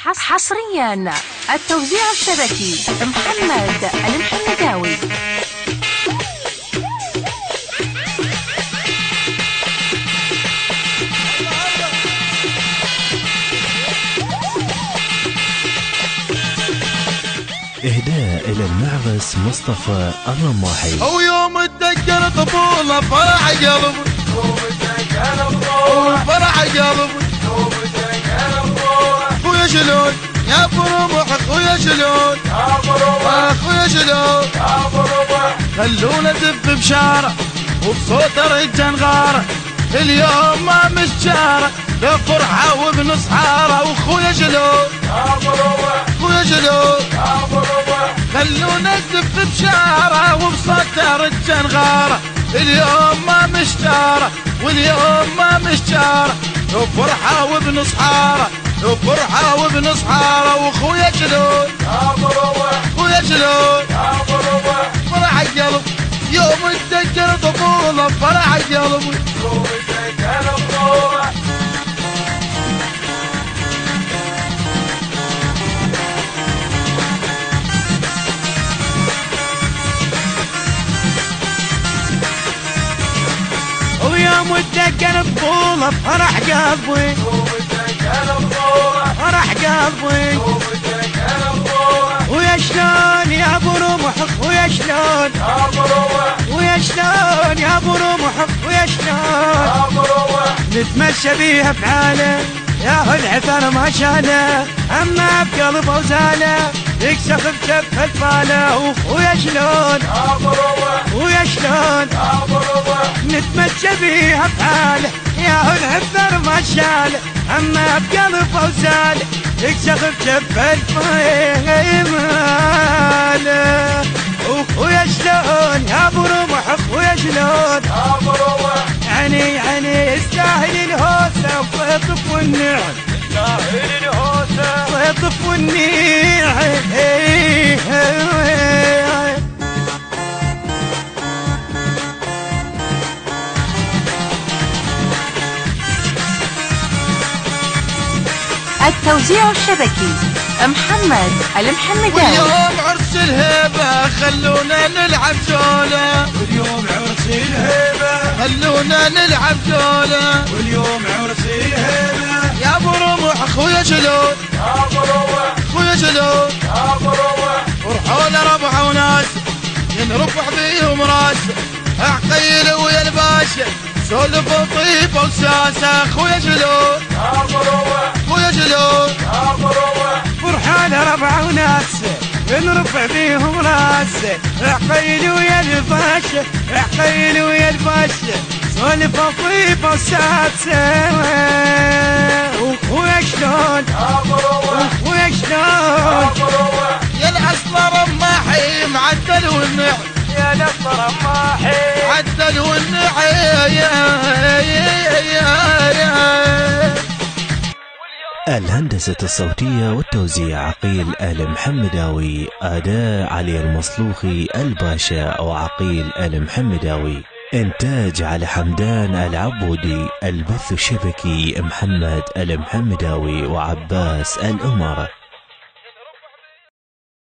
حصريا التوزيع الشبكي محمد المحمداوي. إهداء إلى المعرس مصطفى الرماحي. هو يوم اتذكر طفولة فرح قلبي، فرح قلبي خويا شلون يا برمح، خويا شلون خويا شلون خلونا دف بشارة وبصوت رجال غارة، اليوم ما مشجارة لا فرحة وبنص حارة، وخويا شلون خويا شلون خلونا ندف بشارة وبصوت رجال غارة، اليوم ما مشجارة واليوم ما مشجارة، وفرحة وبنص حارة وفرحة وبنص حارة، وخويا شلون خويا شلون فرح قلب يوم اتذكر طفولة فرح قلبي. ويوم اتذكر طفولة فرح قلبي، فرح قلبي ويا شلون يا ابو رمح، ويا شلون ويا شلون يا ابو رمح، ويا شلون نتمشى بيها بحاله يا العثر ما شاله، اما بقلبه وزاله يكسخ بشفه الفاله، ويا شلون ويا شلون نتمشى بيها بحاله يا العثر ما شاله، اما بقلبه وزاله يكسخ بشفه الفاله، ويا شلون يا ابو رمح، ويا شلون يعني يستاهل الهوسه ويطف والنعم، يستاهل الهوسه ويطف والنعم. التوزيع الشبكي محمد المحمداوي. واليوم عرس الهيبة خلونا نلعب جولة، واليوم عرس الهيبة خلونا نلعب جولة، واليوم عرس الهيبة يا ابو رمح خويا شلون خويا شلون فرحونا ربح وناس ينرفع بيهم راس، عقيل ويا الباشا سولف وطيبة وساسة، خويا شلون خويا شلون فرحان ربع وناس نرفع بيهم راس، عقيل ويا الباشا عقيل ويا الباشا سولف وطيبة وساسة، ويا شلون ويا شلون يا الاصل رماحي معدل والنعم، يا الاصل رماحي معدل والنعم. الهندسة الصوتية والتوزيع عقيل المحمداوي. أداء علي المصلوخي الباشا وعقيل المحمداوي. إنتاج علي حمدان العبودي. البث الشبكي محمد المحمداوي وعباس الأمارة.